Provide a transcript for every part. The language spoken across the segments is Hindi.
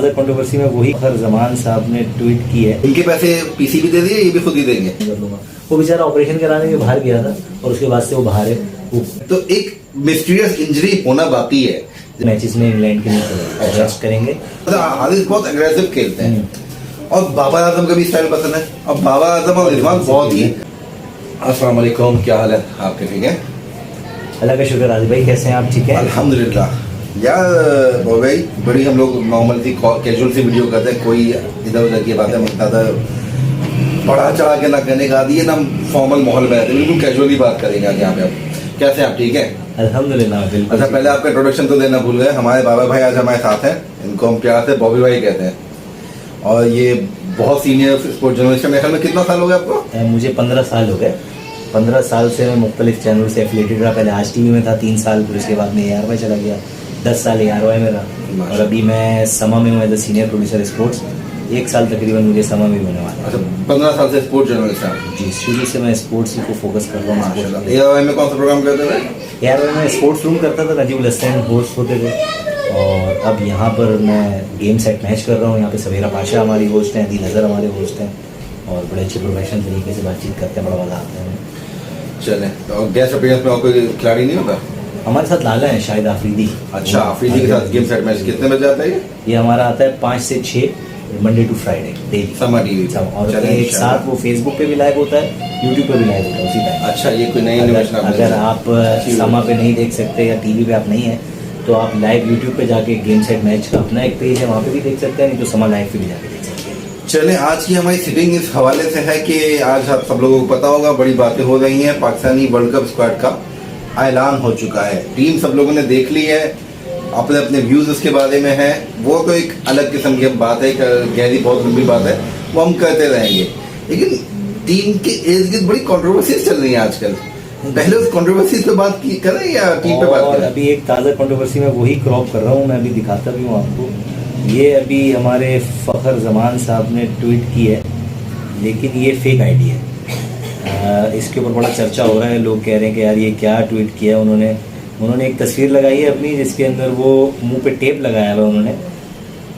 ताज़ा कंट्रोवर्सी में वही फखर जमान साहब ने ट्वीट की है। इनके पैसे पीसीबी दे दिए, ये भी खुद ही देंगे। कर लूंगा। वो बेचारा ऑपरेशन कराने के बाहर गया था और उसके बाद से वो बाहर है। तो एक मिस्टीरियस इंजरी होना बाकी है। मैचेस में इंग्लैंड के लिए रेस्ट करेंगे। हारिस बहुत एग्रेसिव खेलते हैं और बाबर आजम का भी स्टाइल पसंद है। और बाबर आजम और रिजवान बहुत ही। अस्सलाम वालेकुम, क्या हाल है आपके? ठीक है, अल्लाह का शुक्र। आदिल भाई कैसे हैं आप? ठीक है अल्हम्दुलिल्लाह। यार भाई बड़ी हम लोग नॉर्मल सी कैजुअल सी वीडियो करते हैं, कोई इधर उधर की बातें ज़्यादा बढ़ा चढ़ा के ना करने का आदि है, ना फॉर्मल माहौल में रहते हैं, बिल्कुल कैजुअली बात करेंगे आज यहाँ पे। आप कैसे हैं? आप ठीक है? अल्हम्दुलिल्लाह बिल्कुल। अच्छा, पहले आपका इंट्रोडक्शन तो देना भूल गए। हमारे बाबा भाई आज हमारे साथ हैं, इनको हम प्यार से बॉबी भाई कहते हैं और ये बहुत सीनियर स्पोर्ट्स जर्नलिस्ट है। मेरे ख्याल में कितना साल हो गया आपको? मुझे 15 साल हो गए। 15 साल से मैं मुख्तलिफ चैनल से एफिलेटेड रहा। पहले आज टीवी में था 3 साल, फिर उसके बाद मैं AR में चला गया। 10 साल AR है मेरा। और अभी मैं समा में हूँ as a senior producer sports. 1 साल तकरीबन मुझे समा में होने वाला है। अच्छा, 15 साल से स्पोर्ट्स जर्नलिस्ट हैं? जी, शुरू से मैं स्पोर्ट्स को फोकस कर रहा हूँ। AR में कौन सा प्रोग्राम करते थे? AR में स्पोर्ट्स रूम करता था, नजीब हसन होस्ट होते थे। और अब यहाँ पर मैं गेम सेट मैच कर रहा हूँ। यहाँ पे सवेरा पाशा हमारी होस्ट हैं, अदील अजहर हमारे होस्ट हैं और बड़े अच्छे प्रोफेशनल तरीके से बातचीत करते हैं, बड़ा मज़ा आता है। चले, तो गेस्ट अपीयरेंस में और कोई खिलाड़ी नहीं होता? हमारे साथ लाला है शाहिद आफरीदी। अच्छा, आफरीदी के साथ गेम सेट मैच कितने बजे आता है? ये हमारा आता है 5 से 6 मंडे टू फ्राइडे डेली समा टीवी। और एक साथ वो फेसबुक पे भी लाइव होता है, यूट्यूब पे भी लाइव होता है उसी टाइम। अच्छा, ये कोई नई इनोवेशन? अगर आप समा पे नहीं देख सकते या टीवी पे आप नहीं है तो आप लाइव यूट्यूब पे जाके गेम सेट मैच का अपना एक पेज है, वहाँ पे भी देख सकते हैं, नहीं तो समा लाइव पे भी जाके देख सकते हैं। चले, आज की हमारी सिटिंग इस हवाले से है कि आज आप सब लोगों को पता होगा बड़ी बातें हो रही हैं। पाकिस्तानी वर्ल्ड कप स्क्वाड का ऐलान हो चुका है। टीम सब लोगों ने देख ली है, अपने अपने व्यूज उसके बारे में है। वो तो एक अलग किस्म की बात है, गहरी बहुत लंबी बात है, वो हम करते रहेंगे। लेकिन टीम के इर्द गिर्द बड़ी कॉन्ट्रोवर्सीज चल रही है आजकल। पहले उस कॉन्ट्रोवर्सी पे बात की करें या टीम पे बात करें? अभी एक ताज़ा कॉन्ट्रोवर्सी में वही क्रॉप कर रहा हूँ, मैं अभी दिखाता भी हूँ आपको। ये अभी हमारे फखर जमान साहब ने ट्वीट की है, लेकिन ये फेक आईडी है। इसके ऊपर बड़ा चर्चा हो रहा है। लोग कह रहे हैं कि यार ये क्या ट्वीट किया उन्होंने एक तस्वीर लगाई है अपनी, जिसके अंदर वो मुंह पे टेप लगाया हुआ उन्होंने।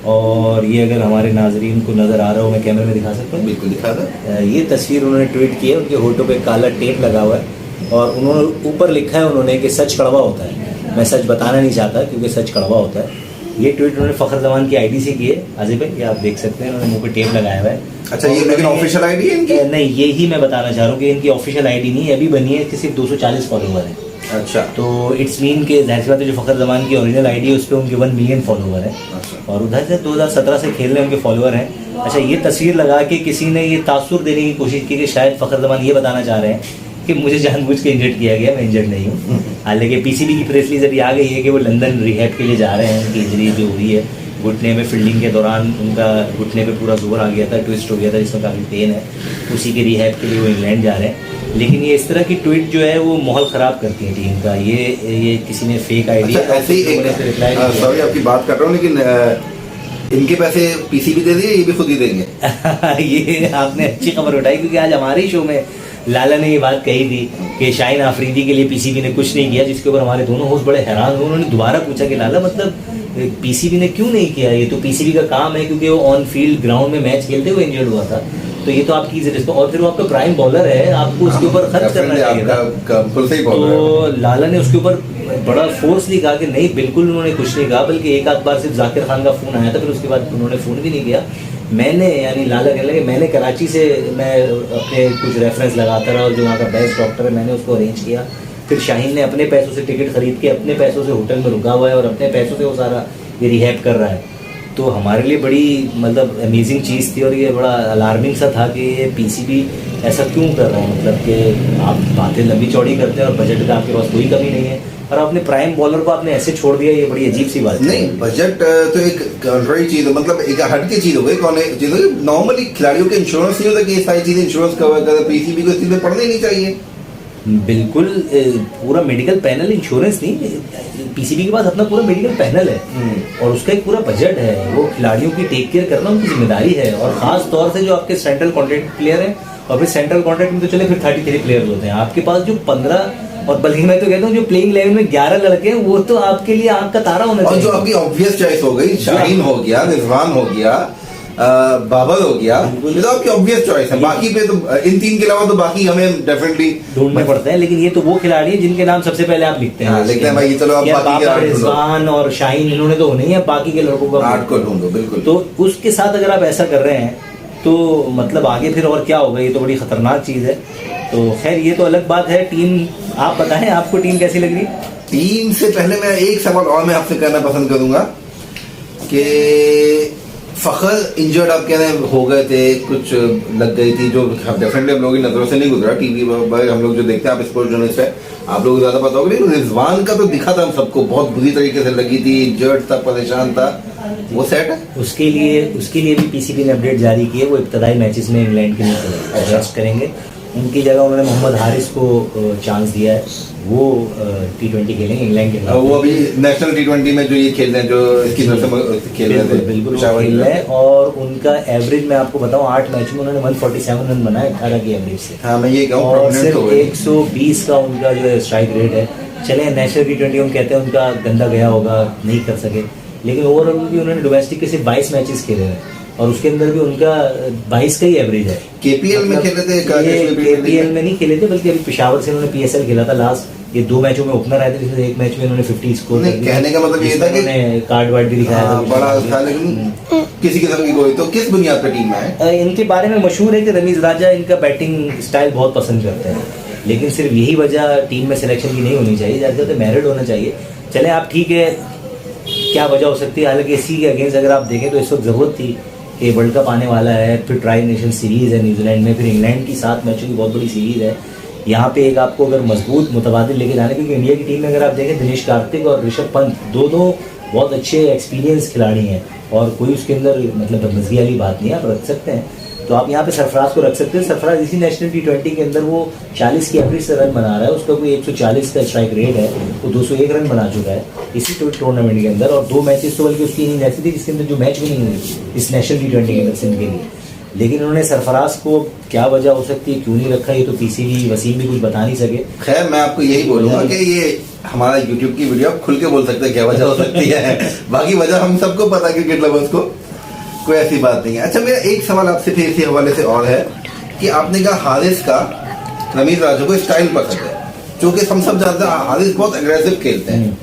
और ये अगर हमारे नाजरीन को नज़र आ रहा हो, मैं कैमरे में दिखा सकता हूँ? बिल्कुल दिखा दो। ये तस्वीर उन्होंने ट्वीट की है, उनके होठों पे काला टेप लगा हुआ है और उन्होंने ऊपर लिखा है उन्होंने कि सच कड़वा होता है। मैं सच बताना नहीं चाहता क्योंकि सच कड़वा होता है। ये ट्वीट उन्होंने फखर जमान की आईडी से की है। आजिब भाई, ये आप देख सकते हैं, उन्होंने मुंह पे टेप लगाया हुआ है। अच्छा, ये लेकिन ऑफिशियल आईडी है इनकी? नहीं, यही मैं बताना चाह रहा हूँ कि इनकी ऑफिशियल आईडी नहीं है, अभी बनी है, इसके सिर्फ 240 फॉलोवर हैं। अच्छा, तो इट्स मीन के जाहिर सी बात है जो फखर जमान की ओरिजिनल आईडी है उस पर उनके 1 मिलियन फॉलोवर है। अच्छा। और उधर से 2017 से खेल रहे उनके फॉलोवर हैं। अच्छा, ये तस्वीर लगा के किसी ने ये तासुर देने की कोशिश की कि शायद फखर जमान ये बताना चाह रहे हैं कि मुझे जानबूझ के इंजर्ड किया गया, मैं इंजर्ड नहीं हूँ। हालांकि PCB की प्रेस रिलीज अभी आ गई है कि वो लंदन रिहैब के लिए जा रहे हैं। उनकी इंजरी जो हुई है घुटने में, फील्डिंग के दौरान उनका घुटने पे पूरा जोर आ गया था, ट्विस्ट हो गया था, जिसमें काफ़ी पेन है, उसी के रिहैब के लिए वो इंग्लैंड जा रहे हैं। लेकिन ये इस तरह की ट्वीट जो है वो माहौल ख़राब करती है टीम का। ये किसी ने फेक आईडी सॉरी आपकी बात कर रहा हूँ, लेकिन इनके पैसे PCB दे दिए, ये भी खुद ही देंगे? ये आपने अच्छी खबर उठाई क्योंकि आज हमारे ही शो में लाला ने ये बात कही थी कि शाहीन आफरीदी के लिए PCB ने कुछ नहीं किया, जिसके ऊपर हमारे दोनों होस्ट बड़े हैरान हुए। उन्होंने दोबारा पूछा कि लाला मतलब PCB ने क्यों नहीं किया? ये तो PCB का काम है क्योंकि वो ऑन फील्ड ग्राउंड में मैच खेलते हुए इंजर्ड हुआ था, तो ये तो आपकी इज्जत, और फिर वो आपका प्राइम बॉलर है, आपको उसके ऊपर खर्च करना चाहिए। तो लाला ने उसके ऊपर बड़ा फोर्सली कहा कि नहीं, बिल्कुल उन्होंने कुछ नहीं कहा, बल्कि एक आध बार सिर्फ जाकिर खान का फ़ोन आया था, फिर उसके बाद उन्होंने फ़ोन भी नहीं किया। मैंने, यानी लाला कहने लगे, मैंने कराची से मैं अपने कुछ रेफरेंस लगाता रहा और जो वहाँ का बेस्ट डॉक्टर है मैंने उसको अरेंज किया। फिर शाहीन ने अपने पैसों से टिकट खरीद के अपने पैसों से होटल में रुका हुआ है और अपने पैसों से वो सारा ये रिहैब कर रहा है। तो हमारे लिए बड़ी मतलब अमेजिंग चीज़ थी और ये बड़ा अलार्मिंग सा था कि ये PCB ऐसा क्यों कर रहे हैं। मतलब कि आप बातें लंबी चौड़ी करते हैं और बजट का आपके पास कोई कमी नहीं है और अपने प्राइम बॉलर को आपने ऐसे छोड़ दिया, ये बड़ी अजीब सी बात नहीं। बजट तो एक कंट्री चीज़ है, मतलब एक हट की चीज़ हो गई। कौन है नॉर्मली खिलाड़ियों के इंश्योरेंस नहीं होता कि ये सारी चीज़ें इंश्योरेंस कवर कर, PCB को इस चीज़ में पढ़ना ही नहीं चाहिए। बिल्कुल, पूरा मेडिकल पैनल, इंश्योरेंस नहीं, PCB के पास अपना पूरा मेडिकल पैनल है और उसका एक पूरा बजट है। वो खिलाड़ियों की टेक केयर करना उनकी जिम्मेदारी है और ख़ास तौर से जो आपके सेंट्रल कॉन्ट्रैक्ट प्लेयर हैं। और फिर सेंट्रल कॉन्ट्रैक्ट में तो चले फिर 33 प्लेयर्स होते हैं। आपके पास जो 15 और बल्कि मैं तो कहता हूँ जो प्लेइंग 11 में 11 लड़के हैं वो तो आपके लिए आंख का तारा होना और चाहिए। जो आपकी ऑब्वियस चॉइस हो गई, शाहीन हो गया, रिजवान हो गया, बाबर हो गया, ये तो आपकी ऑब्वियस चॉइस है। बाकी पे तो इन 3 के अलावा तो बाकी हमें डेफिनेटली ढूंढने पड़ते हैं, लेकिन ये तो वो खिलाड़ी है जिनके नाम सबसे पहले आप लिखते हैं। हाँ, लिखते हैं भाई, चलो अब यार बाकी के बाबर, 8 ढूंढो। रिजवान और शाहीन इन्होंने तो होने ही है, बाकी के लड़कों का 8 को ढूंढो, बिल्कुल। तो उसके साथ अगर आप ऐसा कर रहे हैं तो मतलब आगे फिर और क्या होगा, ये तो बड़ी खतरनाक चीज है। तो खैर ये तो अलग बात है। टीम आप बताएं, आपको टीम कैसी लग रही है? टीम से पहले मैं एक सवाल और मैं आपसे करना पसंद करूंगा कि फखर इंजर्ड आप कह रहे हैं हो गए थे, कुछ लग गई थी जो डेफिनेटली हम लोगों की नजरों से नहीं गुजरा, टीवी पर हम लोग जो देखते हैं, आप स्पोर्ट्स जर्नलिस्ट है, आप लोगों को ज्यादा पता होगा। लेकिन रिजवान का तो दिखा था हम सबको, बहुत बुरी तरीके से लगी थी, इंजर्ड था, परेशान था, वो सेट है। उसके लिए भी पीसीबी ने अपडेट जारी की है। वो इब्तदाई मैचेस में इंग्लैंड के लिए एडजस्ट करेंगे। उनकी जगह उन्होंने मोहम्मद हारिस को चांस दिया है, वो T20 खेलेंगे इंग्लैंड के वो अभी नेशनल T20 में जो ये खेल रहे हैं, जो इसकी तरफ से खेल रहे थे, बिल्कुल पेशावर खेल में। रहे हैं। और उनका एवरेज मैं आपको बताऊं 8 मैच में उन्होंने 147 रन बनाए 18 की एवरेज से। हाँ, मैं ये कहूँ और prominent सिर्फ तो हुए। 120 का उनका जो स्ट्राइक रेट है। चले नेशनल T20 हम कहते हैं उनका गंदा गया होगा, नहीं कर सके, लेकिन ओवरऑल भी उन्होंने डोमेस्टिक के सिर्फ 22 मैचेस खेले हैं और उसके अंदर भी उनका 22 का ही एवरेज है। केपीएल में खेले थे, केपीएल में नहीं खेले थे, बल्कि अभी पेशावर से उन्होंने PSL खेला था लास्ट। ये 2 मैचों में ओपनर आए थे, जिसमें एक मैच में उन्होंने 50 स्कोर कर दिया। कहने का मतलब ये था कि कार्ड वार्ड भी दिखाया था, बड़ा था, लेकिन किसी किस्म की कोई, तो किस बुनियाद पर टीम में है? इनके बारे में मशहूर है कि रमीज राजा इनका बैटिंग स्टाइल बहुत पसंद करते हैं, लेकिन सिर्फ यही वजह टीम में सिलेक्शन की नहीं होनी चाहिए, ज़्यादा तो मेरिट होना चाहिए। चले आप ठीक है, क्या वजह हो सकती है? हालांकि इसी के अगेंस्ट अगर आप देखें तो इस वक्त ज़रूरत थी कि वर्ल्ड कप आने वाला है, फिर ट्राई नेशन सीरीज़ है न्यूजीलैंड में, फिर इंग्लैंड की 7 मैचों की बहुत बड़ी सीरीज़ है। यहाँ पे एक आपको अगर मजबूत मुतबादिल लेके जाने, क्योंकि इंडिया की टीम में अगर आप देखें दिनेश कार्तिक और ऋषभ पंत दोनों बहुत अच्छे एक्सपीरियंस खिलाड़ी हैं और कोई उसके अंदर मतलब बदमजगी वाली बात नहीं है, आप रख सकते हैं। तो आप यहाँ पे सरफराज को रख सकते हैं। सरफराज इसी नेशनल T20 के अंदर वो 40 की एवरेज से रन बना रहा है, उसका कोई 140 का स्ट्राइक रेट है, वो 201 रन बना चुका है इसी टूर्नामेंट के अंदर। और 2 मैचेस तो बल्कि उसकी इनिंग ऐसी थी जिसके अंदर जो मैच भी नहीं हुई इस नेशनल T20 के अंदर सिंध के लिए। लेकिन उन्होंने सरफराज को क्या वजह हो सकती है, क्यों नहीं रखा, ये तो पीसीबी वसीम भी कुछ बता नहीं सके। खैर मैं आपको यही बोलूंगा कि ये हमारा यूट्यूब की वीडियो आप खुल के बोल सकते हैं क्या वजह हो सकती है, बाकी वजह हम सबको पता है क्रिकेट लवर्स को, कोई ऐसी बात नहीं है। अच्छा, मेरा एक सवाल आपसे फिर इसी हवाले से और है कि आपने कहा हारिस का रमीज राजा को स्टाइल पसंद है, जो कि हम सब जानते हैं हारिस बहुत एग्रेसिव खेलते हैं,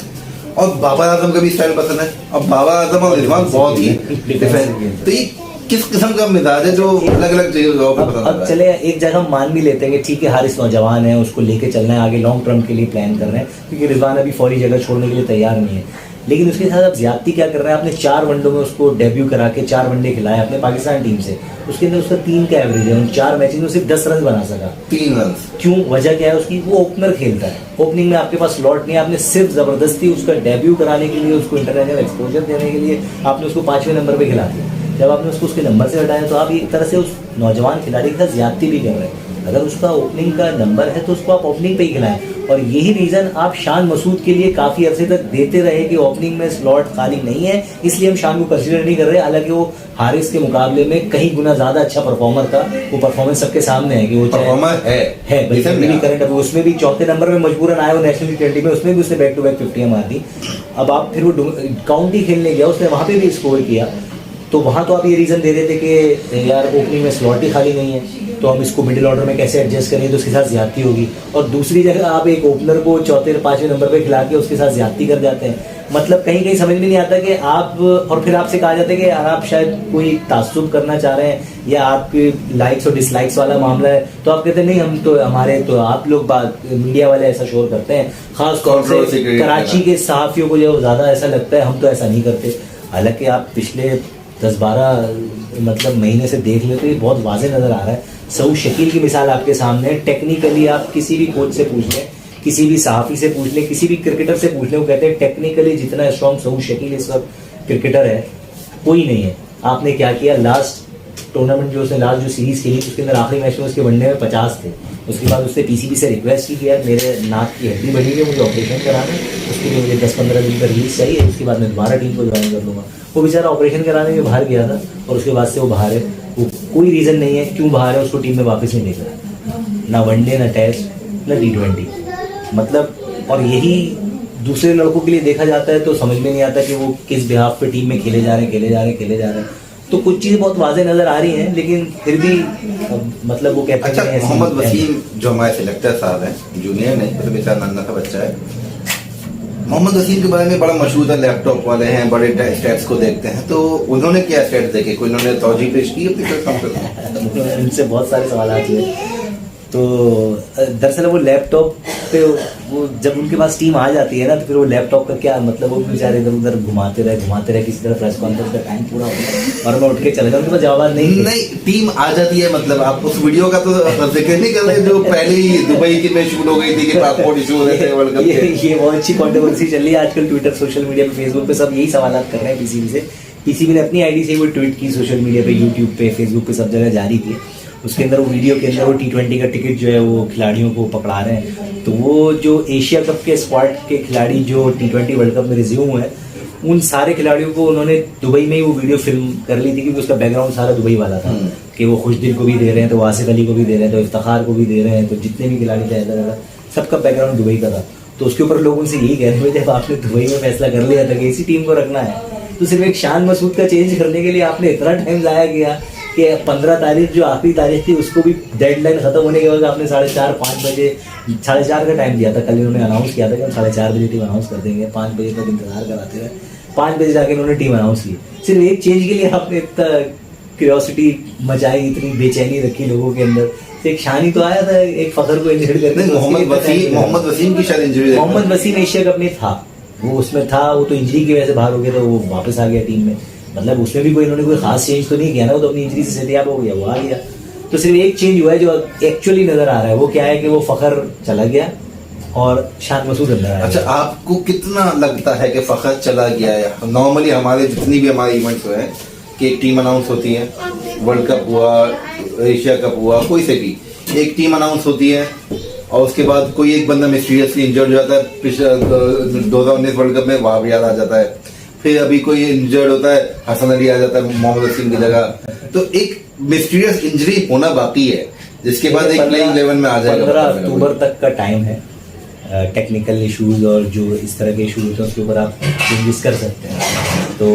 और बाबर आजम का भी स्टाइल पसंद है, और बाबर आजम और रिजवान बहुत ही डिफरेंट। तो ये किस किस्म का मिजाज है जो अलग अलग जगहों पे पसंद अब चले एक जगह हम मान भी लेते हैं कि ठीक है हारिस नौजवान है, उसको लेके चलना है आगे, लॉन्ग टर्म के लिए प्लान कर रहे हैं, क्योंकि रिजवान अभी फौरी जगह छोड़ने के लिए तैयार नहीं है। लेकिन उसके साथ आप ज्यादती क्या कर रहे हैं? आपने 4 वनडों में उसको डेब्यू करा के 4 वनडे खिलाए अपने पाकिस्तान टीम से, उसके अंदर उसका 3 का एवरेज है, उन 4 मैचेस में सिर्फ 10 रन बना सका। 3 रन क्यों? वजह क्या है उसकी? वो ओपनर खेलता है, ओपनिंग में आपके पास स्लॉट नहीं है। आपने सिर्फ जबरदस्ती उसका डेब्यू कराने के लिए, उसको इंटरनेशनल एक्सपोजर देने के लिए आपने उसको 5वें नंबर पे खिला दिया। जब आपने उसको उसके नंबर से हटाया तो आप एक तरह से उस नौजवान खिलाड़ी के साथ ज्यादती भी कर रहे हैं। अगर उसका ओपनिंग का नंबर है तो उसको आप ओपनिंग पे ही खिलाएं, और यही रीजन आप शान मसूद के लिए काफी अरसे तक देते रहे कि ओपनिंग में स्लॉट खाली नहीं है, इसलिए हम शान को कंसीडर नहीं कर रहे। हालांकि वो हारिस के मुकाबले में कहीं गुना ज्यादा अच्छा परफॉर्मर था, वो परफॉर्मेंस सबके सामने है कि वो परफॉर्मर है भी करंट अभी उसमें भी 4थे नंबर में मजबूरन आया वो नेशनल T20 में, उसमें भी उसने बैक टू बैक 50 मार दी। अब आप फिर वो काउंटी खेलने गया, उसने वहां पे भी स्कोर किया, तो वहां तो आप ये रीजन दे रहे थे कि यार ओपनिंग में स्लॉट ही खाली नहीं है, तो हम इसको मिडिल ऑर्डर में कैसे एडजस्ट करें, तो उसके साथ ज्यादती होगी। और दूसरी जगह आप एक ओपनर को 4-5वें नंबर पे खिला के उसके साथ ज्यादती कर जाते हैं। मतलब कहीं कहीं समझ में नहीं आता कि आप, और फिर आपसे कहा जाता है कि आप शायद कोई तासुब करना चाह रहे हैं या आपके लाइक्स और डिसलाइक्स वाला मामला है, तो आप कहते हैं नहीं हम तो हमारे तो आप लोग मीडिया वाले ऐसा शोर करते हैं, खास तौर से कराची के सहाफियों को जो ज्यादा ऐसा लगता है, हम तो ऐसा नहीं करते। हालांकि आप पिछले 10-12 मतलब महीने से देख ले तो ये बहुत वाज़ेह नजर आ रहा है। सऊद शकील की मिसाल आपके सामने है। टेक्निकली आप किसी भी कोच से पूछ लें, किसी भी सहाफ़ी से पूछ लें, किसी भी क्रिकेटर से पूछ लें, वो कहते हैं टेक्निकली जितना स्ट्रॉन्ग सऊद शकील इस वक्त क्रिकेटर है कोई नहीं है। आपने क्या किया? लास्ट टूर्नामेंट जो उसने लास्ट जो सीरीज खेली उसके अंदर आखिरी मैच में उसके वनडे में 50 थे। उसके बाद उसने पीसीबी से रिक्वेस्ट की कि यार मेरे नाक की हड्डी बनी है, मुझे ऑपरेशन कराना है, उसके लिए मुझे 10-15 दिन का रिलीज चाहिए, उसके बाद मैं दोबारा टीम को ज्वाइन कर लूँगा। वो बेचारा ऑपरेशन कराने में बाहर गया था और उसके बाद से वो बाहर है। वो कोई रीज़न नहीं है क्यों बाहर है, उसको टीम में वापस नहीं लेकर, ना वनडे, ना टेस्ट, ना T20। मतलब और यही दूसरे लड़कों के लिए देखा जाता है तो समझ में नहीं आता कि वो किस बिहाफ पे टीम में खेले जा रहे हैं। तो कुछ चीजें बहुत वाज़ेह नजर आ रही हैं, लेकिन फिर भी मतलब वो कहते अच्छा, हैं मोहम्मद वसीम जो हमारे सिलेक्टर साहब हैं, जूनियर नहीं तो बेचारा नन्ना सा बच्चा है, मोहम्मद वसीम के बारे में बड़ा मशहूर है, लैपटॉप वाले हैं, बड़े स्टैट्स को देखते हैं, तो उन्होंने क्या स्टैट्स देखे, कोई उन्होंने तौजीह पेश की अपनी प्रेस उनसे बहुत सारे सवाल हुए। तो दरअसल वो लैपटॉप पे वो जब उनके पास टीम आ जाती है ना, तो फिर वो लैपटॉप का क्या मतलब, वो बेचारे इधर उधर घुमाते रहे, किसी तरह प्रेस कॉन्फ्रेंस का टाइम पूरा हो गया और मैं उठ के चले जाऊँ, उनके पास जवाब नहीं टीम आ जाती है। मतलब आप उस वीडियो का तो जिक्र नहीं कर रहे जो पहले ही दुबई की में शूट हो गई थी कि पासपोर्ट इशू हो रहे थे वर्ल्ड कप के। ये बहुत अच्छी कंट्रोवर्सी चल रही है आजकल ट्विटर, सोशल मीडिया पे, फेसबुक पे, सब यही सवाल कर रहे हैं पीसीबी से। पीसीबी ने अपनी आईडी से वो ट्वीट की, सोशल मीडिया पे, यूट्यूब पे, फेसबुक पे, सब जगह जारी की। उसके अंदर वो वीडियो के अंदर वो T20 का टिकट जो है वो खिलाड़ियों को पकड़ा रहे हैं। तो वो जो एशिया कप के स्क्वाड के खिलाड़ी जो T20 वर्ल्ड कप में रिज्यूम हुए, उन सारे खिलाड़ियों को उन्होंने दुबई में ही वो वीडियो फिल्म कर ली थी, क्योंकि उसका बैकग्राउंड सारा दुबई वाला था कि वो खुशदिल को भी दे रहे हैं, तो वासिफ अली को भी दे रहे हैं, तो इफ्तिखार को भी दे रहे हैं, तो जितने भी खिलाड़ी थे सबका बैकग्राउंड दुबई का था। तो उसके ऊपर लोग उनसे यही कह रहे थे, जब आपने दुबई में फैसला कर लिया था कि इसी टीम को रखना है, तो सिर्फ एक शान मसूद का चेंज करने के लिए आपने इतना टाइम ज़ाया किया कि 15 तारीख जो आखिरी तारीख थी, उसको भी डेडलाइन खत्म होने के बाद आपने 4:30-5 बजे 4:30 का टाइम दिया था। कल इन्होंने अनाउंस किया था कि हम 4:30 बजे टीम अनाउंस कर देंगे, 5 बजे तक इंतजार कराते रहे, 5 बजे जाके उन्होंने टीम अनाउंस की। सिर्फ एक चेंज के लिए आपने इतना क्यूरियोसिटी मचाई, इतनी बेचैनी रखी लोगों के अंदर। एक शान ही तो आया था एक फखर को इंजर्ड करके। मोहम्मद वसीम की शायद injury, Mohammad Wasim Asia cup में था, वो उसमें था, वो तो इंजरी की वजह से बाहर हो गया, तो वो वापस आ गया टीम में। मतलब उसमें भी कोई इन्होंने कोई खास चेंज तो नहीं किया ना, वो तो अपनी इंजरी से सेहतयाब हो गया, वो आ गया। तो सिर्फ एक चेंज हुआ है जो एक्चुअली नजर आ रहा है, वो क्या है कि वो फखर चला गया और शान मसूद अंदर आया। अच्छा, आपको कितना लगता है कि फखर चला गया है? नॉर्मली हमारे जितनी भी हमारे इवेंट्स हुए हैं कि एक टीम अनाउंस होती है, वर्ल्ड कप हुआ, एशिया कप हुआ, कोई से भी एक टीम अनाउंस होती है और उसके बाद कोई एक बंदा मिस्टीरियसली इंजर्ड हो जाता है। पिछले 2019 वर्ल्ड कप में वहाब याद आ जाता है, फिर अभी कोई इंजर्ड होता है, हसन अली आ जाता है मोहम्मद वसीम की जगह। तो एक मिस्टीरियस इंजरी होना बाकी है, जिसके बाद एक प्लेइंग लेवल में आ जाएगा। 15 अक्टूबर तक का टाइम है। टेक्निकल इशूज और जो इस तरह के इशू होते हैं उसके ऊपर आप चेंजेस कर सकते हैं। तो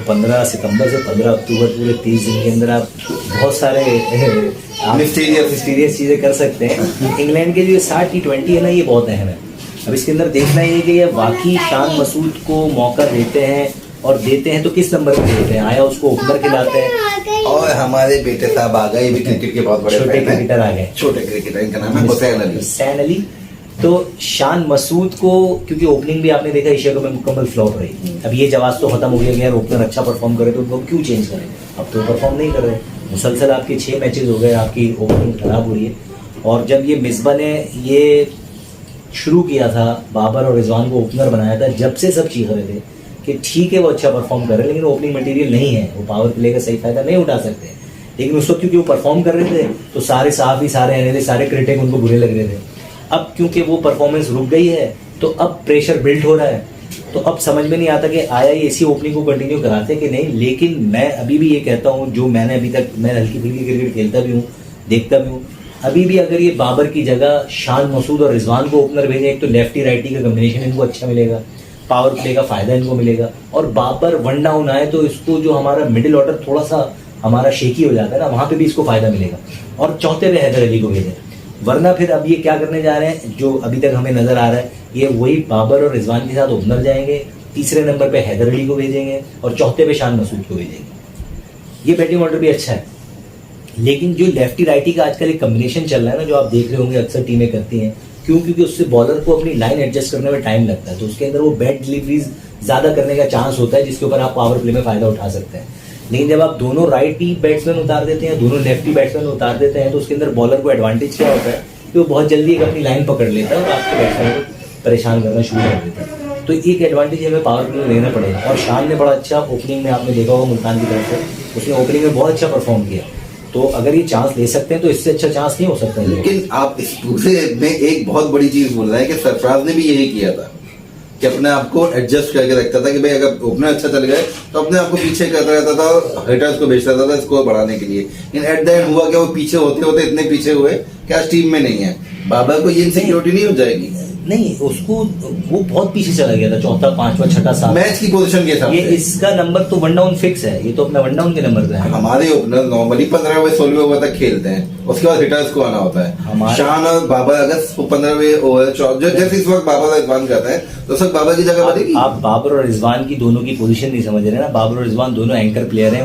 15 सितंबर से 15 अक्टूबर पूरे 30 दिन के अंदर आप बहुत सारे मिस्टीरियस चीज़ें कर सकते हैं। इंग्लैंड के जो 60 T20 है ना, ये बहुत अहम है। अब इसके अंदर देखना ये कि ये वाकई शान मसूद को मौका देते हैं, और देते हैं तो किस नंबर पे देते हैं। आया उसको ओपनर खिलाते हैं, और हमारे बेटे साहब आ गए, भी क्रिकेट के बहुत बड़े छोटे क्रिकेटर आ गए, छोटे क्रिकेटर, इनका नाम है हुसैन अली। तो शान मसूद को, क्योंकि ओपनिंग भी आपने देखा एशिया कप में मुकम्मल फ्लॉप रही, अब ये जवाब तो खत्म हो गया कि यार ओपनर अच्छा परफॉर्म करे तो उनको क्यों चेंज करें। अब तो परफॉर्म नहीं कर रहे, मुसलसल आपके 6 मैचेस हो गए, आपकी ओपनिंग खराब हो रही है। और जब ये मिसबा ने ये शुरू किया था, बाबर और रिजवान को ओपनर बनाया था, जब से सब चीख रहे थे कि ठीक है वो अच्छा परफॉर्म कर रहे हैं, लेकिन ओपनिंग मटेरियल नहीं है, वो पावर प्ले का सही फायदा नहीं उठा सकते। लेकिन उस वक्त क्योंकि वो परफॉर्म कर रहे थे तो सारे साहब ही, सारे एनालिस्ट, सारे क्रिटिक उनको बुरे लग रहे थे। अब क्योंकि वो परफॉर्मेंस रुक गई है तो अब प्रेशर बिल्ड हो रहा है, तो अब समझ में नहीं आता कि आया ये इसी ओपनिंग को कंटिन्यू कराते कि नहीं। लेकिन मैं अभी भी ये कहता हूँ, जो मैंने अभी तक, मैं हल्की फुल्की क्रिकेट खेलता भी हूँ, देखता भी हूँ, अभी भी अगर ये बाबर की जगह शान मसूद और रिजवान को ओपनर भेजें, एक तो लेफ्टी राइटी का कम्बिनेशन इनको अच्छा मिलेगा, पावर प्ले का फायदा इनको मिलेगा, और बाबर वन डाउन आए तो इसको जो हमारा मिडिल ऑर्डर थोड़ा सा हमारा शेकी हो जाता है ना, वहाँ पे भी इसको फायदा मिलेगा। और चौथे पे हैदर अली को भेजें, वरना फिर अब ये क्या करने जा रहे हैं, जो अभी तक हमें नजर आ रहा है, ये वही बाबर और रिजवान के साथ ओपनर जाएंगे, तीसरे नंबर पे हैदर अली को भेजेंगे और चौथे पे शान मसूद को भेजेंगे। ये बैटिंग ऑर्डर भी अच्छा है, लेकिन जो लेफ्टी राइटी का आजकल एक कम्बिनेशन चल रहा है ना, जो आप देख रहे होंगे अक्सर टीमें करती हैं, क्योंकि उससे बॉलर को अपनी लाइन एडजस्ट करने में टाइम लगता है, तो उसके अंदर वो बैट डिलीवरीज ज्यादा करने का चांस होता है, जिसके ऊपर आप पावर प्ले में फायदा उठा सकते हैं। लेकिन जब आप दोनों राइटी बैट्समैन उतार देते हैं, दोनों लेफ्टी बैट्समैन उतार देते हैं, तो उसके अंदर बॉलर को एडवांटेज क्या होता है कि वो बहुत जल्दी एक अपनी लाइन पकड़ लेता है और आपके बैट्समैन को परेशान करना शुरू कर देता है। तो एक एडवांटेज हमें पावर प्ले में लेना पड़ेगा। और शान ने बड़ा अच्छा ओपनिंग में, आपने देखा होगा मुल्तान की तरफ से, उसने ओपनिंग में बहुत अच्छा परफॉर्म किया। तो अगर ये चांस ले सकते हैं तो इससे अच्छा चांस नहीं हो सकता। लेकिन आप इस पूरे में एक बहुत बड़ी चीज बोल रहे हैं कि सरफराज ने भी यही किया था कि अपने आप को एडजस्ट करके रखता था कि भाई अगर ओपनर अच्छा चल गए तो अपने आप को पीछे करता रहता था, हिटर्स को भेजता था स्कोर बढ़ाने के लिए। लेकिन एट द एंड हुआ कि वो पीछे होते होते इतने पीछे हुए कि आज टीम में नहीं है। बाबर को ये इनसिक्योरिटी नहीं हो जाएगी? नहीं उसको वो बहुत पीछे चला गया था, चौथा पांचवा छठा सात मैच की पोजीशन के हिसाब ये से इसका नंबर तो वन डाउन फिक्स है, ये तो अपना वन डाउन के नंबर पे है। हमारे ओपनर नॉर्मली 15वें 16वें ओवर तक खेलते हैं, उसके बाद हिटर्स को आना होता है। शान और बाबर अगर 15वें ओवर जैसे इस वक्त बाबर और रिजवान जाते हैं तो सब बाबर की जगह बनेगी। आप बाबर और रिजवान की दोनों की पोजीशन नहीं समझ रहे ना। बाबर और रिजवान दोनों एंकर प्लेयर हैं,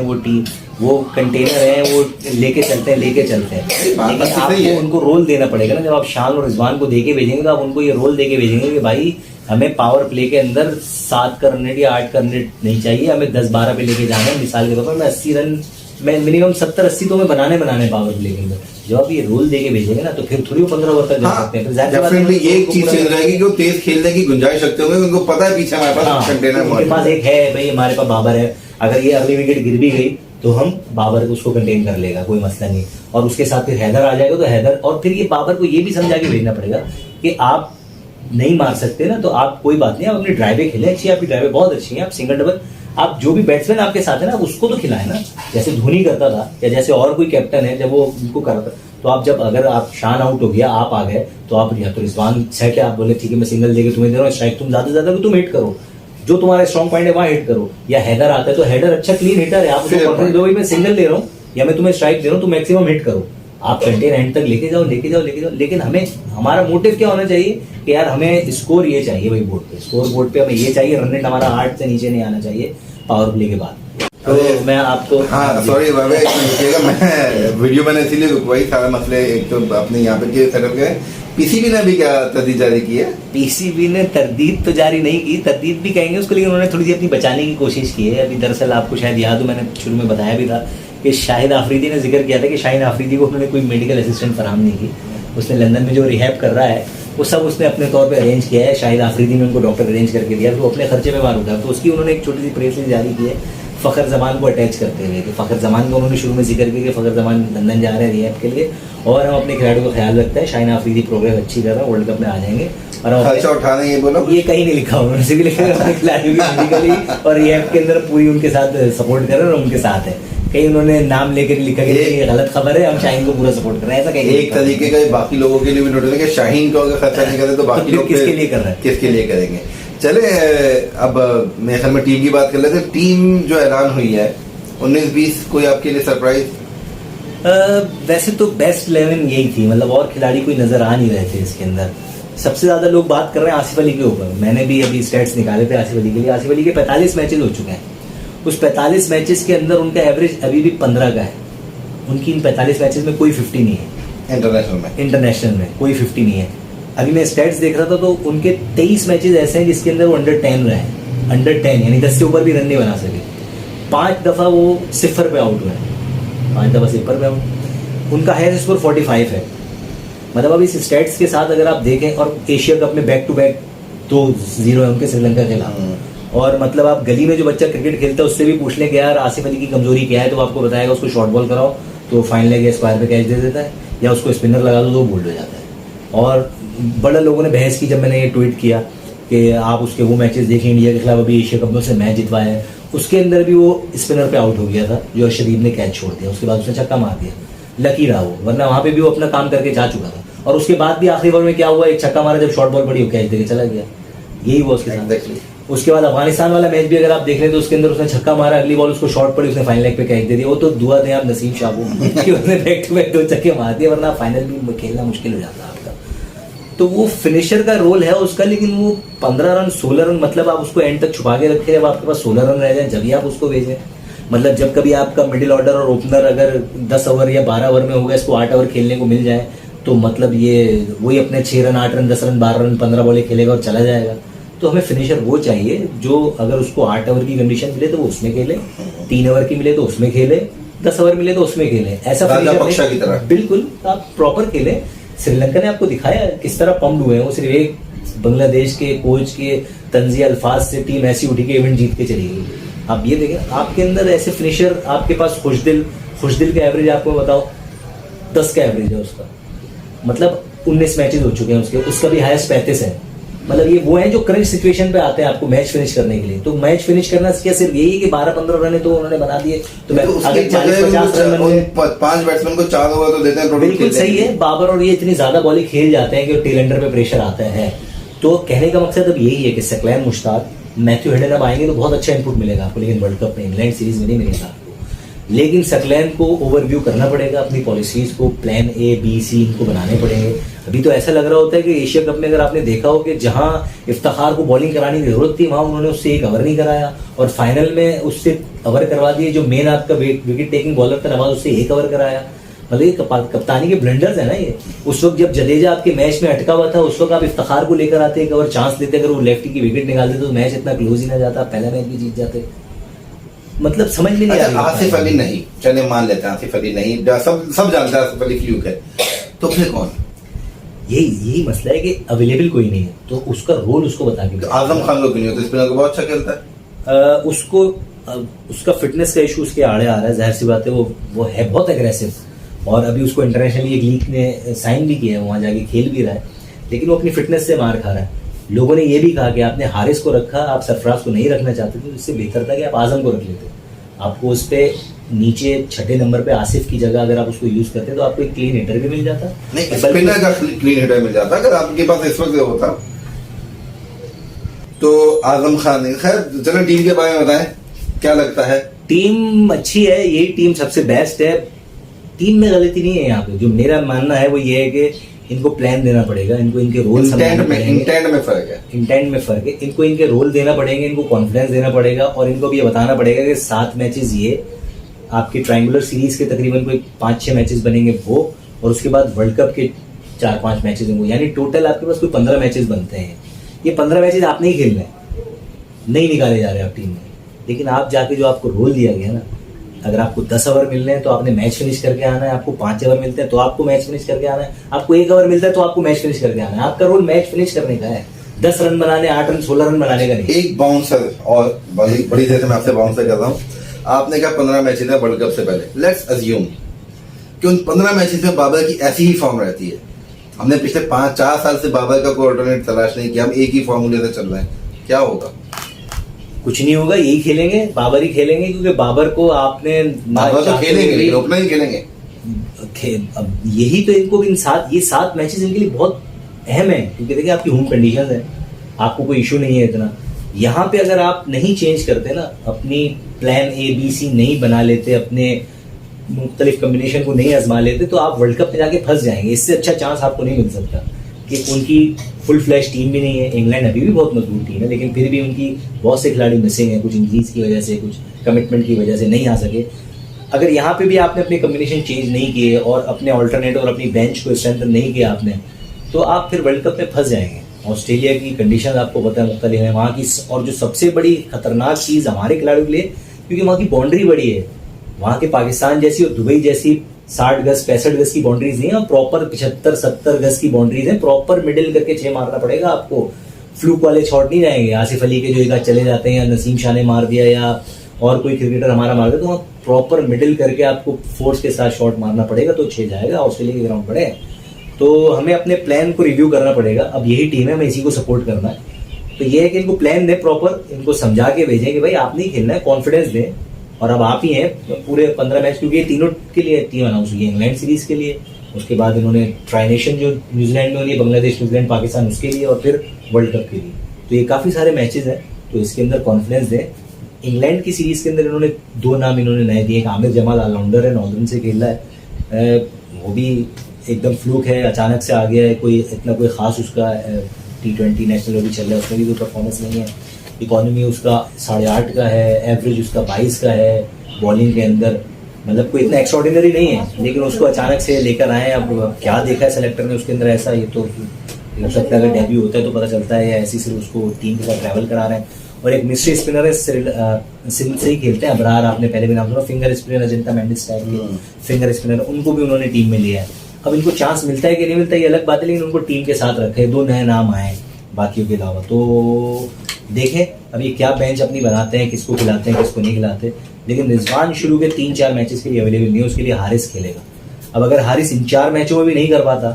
वो कंटेनर है, वो लेके चलते हैं। लेकिन आपको उनको रोल देना पड़ेगा ना। जब आप शान और रिजवान को देके भेजेंगे तो आप उनको ये रोल देके भेजेंगे कि भाई हमें पावर प्ले के अंदर 7 का रन रेट या 8 का रन रेट नहीं चाहिए, हमें 10-12 पे लेके जाना है। मिसाल के तौर पर मैं 80 रन, मैं मिनिमम 70-80 तो मैं बनाने पावर प्ले के अंदर। जब आप ये रोल देके भेजेंगे ना तो फिर थोड़ी वो 15 ओवर तक जा सकते हैं। डेफिनेटली ये एक चीज चल जाएगी कि वो तेज खेलने की गुंजाइश रखते होंगे, उनको पता है पीछे हमारे पास कंटेनर उनके पास एक है भाई, हमारे पास बाबर है, अगर ये अगली विकेट गिर भी गई तो हम बाबर को उसको कंटेन कर लेगा, कोई मसला नहीं। और उसके साथ फिर हैदर आ जाएगा तो हैदर, और फिर ये बाबर को ये भी समझा के भेजना पड़ेगा कि आप नहीं मार सकते ना तो आप कोई बात नहीं, आप अपनी ड्राइवें खेलें, अच्छी आपकी ड्राइवें बहुत अच्छी हैं, आप सिंगल डबल, आप जो भी बैट्समैन आपके साथ है ना उसको तो खिलाए ना, जैसे धोनी करता था या जैसे और कोई कैप्टन है जब वो उनको करता। तो आप जब अगर आप शान आउट हो गया, आप आ गए तो आप या तो रिजवान सेट है, आप बोले ठीक है मैं सिंगल देके तुम्हें दे रहा हूँ, स्ट्राइक तुम ज्यादा से ज्यादा तुम हिट करो, जो तुम्हारा स्ट्रॉन्ग पॉइंट है वहां हिट करो। या हैदर आता है तो हैदर अच्छा क्लीन हिटर है, आप उसको कॉन्फिडेंस दो, मैं सिंगल दे रहा हूँ या मैं तुम्हें स्ट्राइक दे रहा हूँ तो मैक्सिमम हिट करो, आप कंटेन एंड तक लेके जाओ। लेकिन हमें हमारा मोटिव क्या होना चाहिए कि यार हमें स्कोर ये चाहिए भाई, बोर्ड पे स्कोर बोर्ड पे हमें ये चाहिए, रन रेट हमारा 8 से नीचे नहीं आना चाहिए पावर प्ले के बाद। तो मैं आपको सॉरी मैं वीडियो मैंने इसीलिए रुकवाई, सारा मसले एक तो अपने यहाँ पे के सेटअप के। पीसीबी ने भी क्या तरदीद जारी की है? पीसीबी ने तरदीद तो जारी नहीं की, तरदीद भी कहेंगे उसको, लेकिन उन्होंने थोड़ी सी अपनी बचाने की कोशिश की है। अभी दरअसल आपको शायद याद हो, मैंने शुरू में बताया भी था कि शाहिद आफरीदी ने जिक्र किया था कि शाहिद आफरीदी को उन्होंने कोई मेडिकल असिस्टेंट फराहम नहीं की, उसने लंदन में जो रिहैब कर रहा है वो सब उसने अपने तौर पे अरेंज किया है। शाहिद आफरीदी ने उनको डॉक्टर अरेंज करके दिया, तो अपने खर्चे पे मार उठा। तो उसकी उन्होंने एक छोटी सी प्रेस जारी की है फ़खर जमान को अटैच करते हुए, कि फ़खर जमान का उन्होंने शुरू में जिक्र किया कि फ़खर जमान लंदन जा रहे हैं रिहैब के लिए और हम अपने खिलाड़ियों का ख्याल रखते हैं, शाहिद आफरीदी प्रोग्रेस अच्छी कर रहा है, वर्ल्ड कप में आ जाएंगे। और खर्चा उठाने ये बोलो, ये कहीं नहीं लिखा उन्होंने, सिर्फ लिखा है खिलाड़ियों की मेडिकली और रिहैब के अंदर पूरी उनके साथ सपोर्ट कर रहे हैं और उनके साथ है। कहीं उन्होंने नाम लेकर लिखा कि ये गलत खबर है, हम शाहीन को पूरा सपोर्ट कर रहे हैं, ऐसा कहीं एक तरीके का बाकी लोगों के लिए भी नोटिस है कि शाहीन को अगर खर्चा नहीं करे तो बाकी लोग किसके लिए कर रहे हैं, किसके लिए करेंगे। चले अब मेरे ख्याल में टीम की बात कर लेते हैं। टीम जो ऐलान हुई है 19-20, कोई आपके लिए सरप्राइज? वैसे तो बेस्ट 11 यही थी, मतलब और खिलाड़ी कोई नजर आ नहीं रहे थे इसके अंदर। सबसे ज्यादा लोग बात कर रहे हैं आसिफ अली के ऊपर, मैंने भी अभी स्टैट्स निकाले थे आसिफ अली के लिए। आसिफ अली के 45 मैचेस हो चुके हैं, उस 45 मैचेस के अंदर उनका एवरेज अभी भी 15 का है। उनकी इन 45 मैचेस में कोई 50 नहीं है, इंटरनेशनल में कोई 50 नहीं है। अभी मैं स्टैट्स देख रहा था तो उनके 23 मैचेस ऐसे हैं जिसके अंदर वो अंडर 10 रहे हैं, अंडर 10 यानी 10 से ऊपर भी रन नहीं बना सके। 5 दफा वो 0 पे आउट हुए हैं, 5 दफा 0 पे आउट। उनका हाईएस्ट स्कोर 45 है। मतलब अब इस स्टैट्स के साथ अगर आप देखें, और एशिया कप में बैक टू बैक 2-0 है उनके श्रीलंका के खिलाफ। और मतलब आप गली में जो बच्चा क्रिकेट खेलता है उससे भी पूछ लें कि यार आसिफ अली की कमजोरी क्या है, तो आपको बताएगा उसको शॉर्ट बॉल कराओ तो फाइन लेग या स्क्वायर पे कैच दे देता है, या उसको स्पिनर लगा दो तो वो बोल्ड हो जाता है। और बड़े लोगों ने बहस की जब मैंने ये ट्वीट किया कि आप उसके वो मैचेस देखें इंडिया के खिलाफ, अभी एशिया कप में उसने मैच जितवाया है, उसके अंदर भी वो स्पिनर पे आउट हो गया था जो अर्शदीप ने कैच छोड़ दिया, उसके बाद उसने छक्का मार दिया, लकी रहा वो, वरना वहाँ पे भी वो अपना काम करके जा चुका था। और उसके बाद भी आखिरी ओवर में क्या हुआ, एक छक्का मारा जब शॉर्ट बॉल पड़ी वो कैच देके चला गया, यही हुआ उसके साथ। उसके बाद अफगानिस्तान वाला मैच भी अगर आप देख लें तो उसके अंदर उसने छक्का मारा, अगली बॉल उसको शॉर्ट पड़ी, उसने फाइनल लेग पे कैच दे दिया। वो तो दुआ दें आप नसीम शाह को कि उसने बैक टू बैक 2 छक्के मार दिए, वरना फाइनल भी खेलना मुश्किल हो जाता आपका। तो वो फिनिशर का रोल है उसका, लेकिन वो 15 रन 16 रन, मतलब आप उसको एंड तक छुपा के रखें, जब आपके पास 16 रन रह जाए जब ही आप उसको भेजें। मतलब जब कभी आपका मिडिल ऑर्डर और ओपनर अगर 10 ओवर या 12 ओवर में होगा, इसको 8 ओवर खेलने को मिल जाए तो मतलब ये वही अपने 6 रन 8 रन 10 रन 12 रन 15 बॉलें खेलेगा और चला जाएगा। तो हमें फिनिशर वो चाहिए जो अगर उसको 8 ओवर की कंडीशन मिले तो वो उसमें खेले, 3 ओवर की मिले तो उसमें खेले, 10 ओवर मिले तो उसमें खेले, ऐसा फिनिशर की तरह बिल्कुल आप प्रॉपर खेले। श्रीलंका ने आपको दिखाया किस तरह पम्प्ड हुए हैं, वो सिर्फ एक बांग्लादेश के कोच के तंज़ी अल्फाज से टीम ऐसी उठी के इवेंट जीत के चली गई। आप ये देखें आपके अंदर ऐसे फिनिशर, आपके पास खुशदिल का एवरेज आपको बताओ 10 का एवरेज है उसका, मतलब 19 मैचेस हो चुके हैं उसके, उसका भी हाईएस्ट 35 है। मतलब ये वो है जो करंट सिचुएशन पे आते हैं आपको मैच फिनिश करने के लिए। तो मैच फिनिश करना क्या सिर्फ यही है कि 12-15 रन तो उन्होंने बना दिए, तो अगर 40-50 रन 5 बैट्समैन को 4 ओवर तो देते हैं, बिल्कुल सही है। बाबर और ये इतनी ज्यादा बॉलिंग खेल जाते हैं कि टेल एंडर पे प्रेशर आता है, तो कहने का मकसद अब यही है कि सकलैन, मुश्ताक, मैथ्यू हेडन अब आएंगे तो बहुत अच्छा इनपुट मिलेगा आपको, लेकिन वर्ल्ड कप में इंग्लैंड सीरीज में नहीं मिलेगा आपको। लेकिन सकलैन को ओवरव्यू करना पड़ेगा, अपनी पॉलिसीज को, प्लान ए बी सी इनको बनाने पड़ेंगे। अभी तो ऐसा लग रहा होता है कि एशिया कप में अगर आपने देखा हो कि जहां इफ्तिखार को बॉलिंग कराने की जरूरत थी वहां उन्होंने उससे एक ओवर नहीं कराया, और फाइनल में उससे ओवर करवा दिए। जो मेन आपका विकेट टेकिंग बॉलर था नवाज, उससे एक ओवर कराया। मतलब ये कप्तानी के ब्लंडर्स है ना ये। उस वक्त जब जडेजा आपके मैच में अटका हुआ था, उस वक्त आप इफ्तिखार को लेकर आते, एक ओवर चांस देते, अगर वो लेफ्टी की विकेट निकाल देते तो मैच इतना क्लोज ही ना जाता, पहला मैच भी जीत जाते। मतलब समझ में नहीं आ रहा। आसिफ अली नहीं, चले मान लेते हैं आसिफ अली नहीं, सब जानते हैं आसिफ अली फ्लूक है, तो फिर कौन? यही मसला है कि अवेलेबल कोई नहीं है, तो उसका रोल उसको बता के। तो आजम खान को क्यों नहीं होता? स्पिनर को बहुत अच्छा खेलता है। उसका फिटनेस का इशू उसके आड़े आ रहा है, जाहिर सी बात है। वो है बहुत एग्रेसिव, और अभी उसको इंटरनेशनली एक लीग ने साइन भी किया है, वहाँ जाके खेल भी रहा है, लेकिन वो अपनी फिटनेस से मार खा रहा है। लोगों ने ये भी कहा कि आपने हारिस को रखा, आप सरफराज को नहीं रखना चाहते थे, तो इससे बेहतर था कि आप आजम को रख लेते। आपको उस पे नीचे 6ठे नंबर पे आसिफ की जगह अगर आप उसको यूज करते तो आपको एक क्लीन हिटर भी मिल जाता। नहीं, स्पिनर का क्लीन हिटर मिल जाता अगर आपके पास इस वक्त होता। तो आजम खान ने, खैर चलो टीम के बारे में बताएं, क्या लगता है? टीम अच्छी है, यही टीम सबसे बेस्ट है। टीम में गलती नहीं है यहाँ पे। जो मेरा मानना है वो ये है कि इनको प्लान देना पड़ेगा, इनको इनके रोल इंटेंट में फर्क है। इंटेंट में फर्क है। इनको इनके रोल देना पड़ेंगे, इनको कॉन्फिडेंस देना पड़ेगा, और इनको भी ये बताना पड़ेगा कि 7 मैचेस ये आपकी ट्रायंगुलर सीरीज के तकरीबन कोई 5-6 मैचेस बनेंगे वो, और उसके बाद वर्ल्ड कप के 4-5 मैचेस होंगे, यानी टोटल आपके पास कोई 15 मैचेस बनते हैं। ये 15 मैचेस आपने ही खेलने, नहीं निकाले जा रहे आप टीम में। लेकिन आप जाके जो आपको रोल दिया गया ना, अगर आपको 10 ओवर मिल रहे हैं तो आपने मैच फिनिश करके आना है, आपको 5 ओवर मिलते हैं तो आपको मैच फिनिश करके आना है, आपको 1 ओवर मिलता है तो आपको मैच फिनिश करके आना है। आपका रोल मैच फिनिश करने का है, 10 रन बनाने, 8 रन 16 रन बनाने का नहीं। एक बाउंसर, और बड़ी देर से मैं आपसे बाउंसर कर रहा हूँ, आपने कहा 15 मैचेस है वर्ल्ड कप से पहले। लेट्स अज्यूम कि उन 15 मैचेस में बाबर की ऐसी ही फॉर्म रहती है। हमने पिछले 5-4 साल से बाबर का कोई ऑल्टरनेट तलाश नहीं किया, हम एक ही फॉर्मूले से चल रहे हैं, क्या होगा? कुछ नहीं होगा, यही खेलेंगे, बाबर ही खेलेंगे, क्योंकि बाबर को आपने बाबर तो खेलेंगे, रोकना ही खेलेंगे। अब यही तो इनको ये 7 मैचेस इनके लिए बहुत अहम है, क्योंकि देखिए आपकी होम कंडीशंस है, आपको कोई इशू नहीं है इतना। यहाँ पे अगर आप नहीं चेंज करते ना, अपनी प्लान ए बी सी नहीं बना लेते, अपने मुख्तलिफ कम्बिनेशन को नहीं आजमा लेते, तो आप वर्ल्ड कप में जाके फंस जाएंगे। इससे अच्छा चांस आपको नहीं मिल सकता। कि उनकी फुल फ्लैश टीम भी नहीं है, इंग्लैंड अभी भी बहुत मजबूत टीम है, लेकिन फिर भी उनकी बहुत से खिलाड़ी मिसिंग हैं, कुछ इंजरीज की वजह से, कुछ कमिटमेंट की वजह से नहीं आ सके। अगर यहाँ पे भी आपने अपने कम्बिनेशन चेंज नहीं किए और अपने ऑल्टरनेट और अपनी बेंच को स्ट्रेंथन नहीं किया आपने, तो आप फिर वर्ल्ड कप में फंस जाएंगे। ऑस्ट्रेलिया की कंडीशन आपको पता है मुख्तलिफ है वहाँ की, और जो सबसे बड़ी खतरनाक चीज़ हमारे खिलाड़ियों के लिए, क्योंकि वहाँ की बाउंड्री बड़ी है, वहाँ के पाकिस्तान जैसी और दुबई जैसी 60 गज 65 गज की बाउंड्रीज नहीं है, और प्रॉपर 75-70 गज की बाउंड्रीज है। प्रॉपर मिडिल करके 6 मारना पड़ेगा आपको। फ्लूक वाले शॉट नहीं जाएंगे, आसिफ अली के जो एक चले जाते हैं, या नसीम शाह ने मार दिया, या और कोई क्रिकेटर हमारा मार दिया, तो वहाँ प्रॉपर मिडिल करके आपको फोर्स के साथ शॉट मारना पड़ेगा, तो 6 जाएगा। ऑस्ट्रेलिया के ग्राउंड पड़े, तो हमें अपने प्लान को रिव्यू करना पड़ेगा। अब यही टीम है, हमें इसी को सपोर्ट करना है। तो ये है कि इनको प्लान दें प्रॉपर, इनको समझा के भेजें कि भाई आपने ही खेलना है, कॉन्फिडेंस दें, और अब आप ही हैं पूरे 15 मैच, क्योंकि ये तीनों के लिए टीम अनाउंस हुई है, इंग्लैंड सीरीज के लिए, उसके बाद इन्होंने ट्राई नेशन जो न्यूजीलैंड में हो रही है, बांग्लादेश, न्यूजीलैंड, पाकिस्तान, उसके लिए, और फिर वर्ल्ड कप के लिए। तो ये काफ़ी सारे मैचेस हैं, तो इसके अंदर कॉन्फिडेंस दें। इंग्लैंड की सीरीज के अंदर इन्होंने 2 नाम इन्होंने नए दिए। एक आमिर जमाल ऑलराउंडर है, नॉर्दर्न से खेल रहा है, वो भी एकदम फ्लूक है, अचानक से आ गया है, कोई इतना कोई खास उसका T20 नेशनल भी चल रहा है, उसमें भी कोई परफॉर्मेंस नहीं है। इकोनॉमी उसका 8.5 का है, एवरेज उसका 22 का है, बॉलिंग के अंदर मतलब कोई इतना एक्स्ट्राऑर्डिनरी नहीं है, लेकिन उसको अचानक से लेकर आए। अब क्या देखा है सेलेक्टर ने उसके अंदर ऐसा, ये तो हो सकता है अगर डेब्यू होता है तो पता चलता है, या ऐसी सिर्फ उसको टीम के साथ ट्रैवल करा रहे हैं। और एक मिस्ट्री स्पिनर है, सिंध से ही खेलते हैं, अबरार, आपने पहले भी नाम सुना, finger spinner, Ajanta Mendis type के फिंगर स्पिनर, उनको भी उन्होंने टीम में लिया है। अब इनको चांस मिलता है कि नहीं मिलता ये अलग बात है, लेकिन उनको टीम के साथ रखे, 2 नए नाम आए बाकियों के अलावा। तो देखें अब ये क्या बेंच अपनी बनाते हैं, किसको खिलाते हैं, किसको नहीं खिलाते। लेकिन रिजवान शुरू के 3-4 मैचेस के लिए अवेलेबल नहीं है, उसके लिए हारिस खेलेगा। अब अगर हारिस इन 4 मैचों में भी नहीं कर पाता,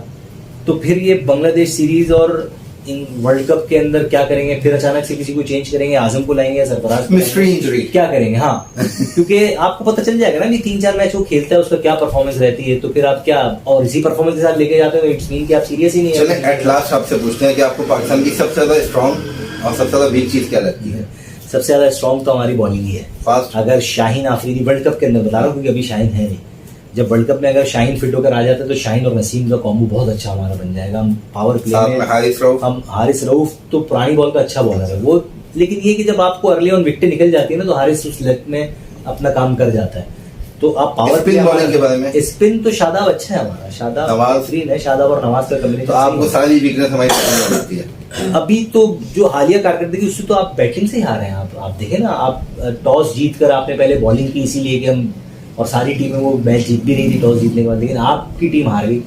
तो फिर ये बांग्लादेश सीरीज और इन वर्ल्ड कप के अंदर क्या करेंगे, फिर अचानक से किसी को चेंज करेंगे, आजम को लाएंगे, सरफराज को मिस्ट्री लाएंगे, इंजरी क्या करेंगे? हाँ क्योंकि आपको पता चल जाएगा ना कि 3-4 मैच वो खेलता है, उसका क्या परफॉर्मेंस रहती है, तो फिर आप क्या और इसी परफॉर्मेंस के साथ लेके जाते हो, इट्स मीन कि आप सीरियस ही नहीं चले है। एट लास्ट आपसे पूछते हैं कि आपको पाकिस्तान की सबसे ज्यादा स्ट्रॉन्ग और सबसे ज्यादा वीक चीज क्या लगती है? सबसे ज्यादा स्ट्रॉन्ग तो हमारी बॉलिंग ही है। फास्ट अगर शाहीन आफरीदी वर्ल्ड कप के अंदर बता रहा हूँ, क्योंकि अभी शाहीन है नहीं, जब वर्ल्ड कप में अगर शाहीन फिट होकर आ जाता है तो शाहीन और नसीम का कॉम्बो बहुत अच्छा हमारा बन जाएगा। हम पावर प्ले साथ में हारिस रऊफ, हम हारिस रऊफ तो पुरानी बॉल का अच्छा बॉलर है वो, लेकिन ये कि जब आपको अर्ली ऑन विकेट निकल जाती है ना तो हारिस उस लेग में अपना काम कर जाता है। तो आप पावर स्पिन बॉलिंग के बारे में? स्पिन तो शादाब अच्छा है हमारा, शादाब नवाज? बेहतरीन है, शादाब और नवाज का कम्बिनेशन। तो आपको सारी वीकनेस हमारी पसंद आती है? अभी तो जो हालिया कारकर्दगी उससे तो आप बैटिंग से ही हारे हैं। आप देखें ना, आप टॉस जीत कर आपने पहले बॉलिंग की, इसीलिए कि हम, और सारी टीमें वो मैच जीत भी रही थी टॉस जीतने के बाद, लेकिन आपकी टीम हार गई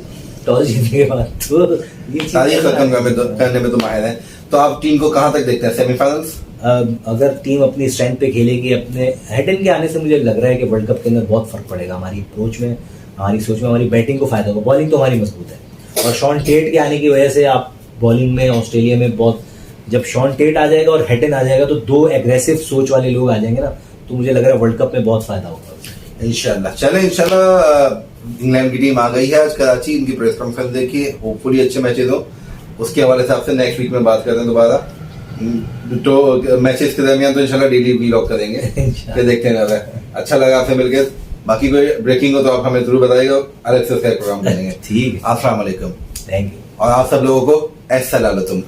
टॉस जीतने के बाद। तो ये सारी खत्म करने में तो माहिर है। तो आप टीम को कहाँ तक देखते हैं, सेमीफाइनल्स? अगर टीम अपनी स्ट्रेंथ पे खेलेगी, अपने हेड एंड के आने से मुझे लग रहा है कि वर्ल्ड कप के अंदर बहुत फर्क पड़ेगा हमारी अप्रोच में, हमारी सोच में, हमारी बैटिंग को फायदा होगा। बॉलिंग तो हमारी मजबूत है, और शॉन टेट के आने की वजह से आप बॉलिंग में ऑस्ट्रेलिया में बहुत, जब शॉन टेट आ जाएगा और हेड एंड आ जाएगा तो दो एग्रेसिव सोच वाले लोग आ जाएंगे ना, तो मुझे लग रहा है वर्ल्ड कप में बहुत फायदा होगा। इंशाल्लाह। चले इंशाल्लाह इंग्लैंड की टीम आ गई है आज कराची, इनकी प्रेस कॉन्फ्रेंस देखिए, होपफुली अच्छे मैचेस हो। उसके हवाले से आपसे नेक्स्ट वीक में बात करते हैं दोबारा। तो मैचेस के दरमियान तो इंशाल्लाह डेली व्लॉग करेंगे कि देखते हैं ज़्यादा। अच्छा लगा आपसे मिलकर। बाकी कोई ब्रेकिंग हो तो आप हमें जरूर बताइएगा, अलग से उसका प्रोग्राम करेंगे। ठीक है, अस्सलाम वालेकुम, थैंक यू। और आप सब लोगों को अस्सलाम वालेकुम।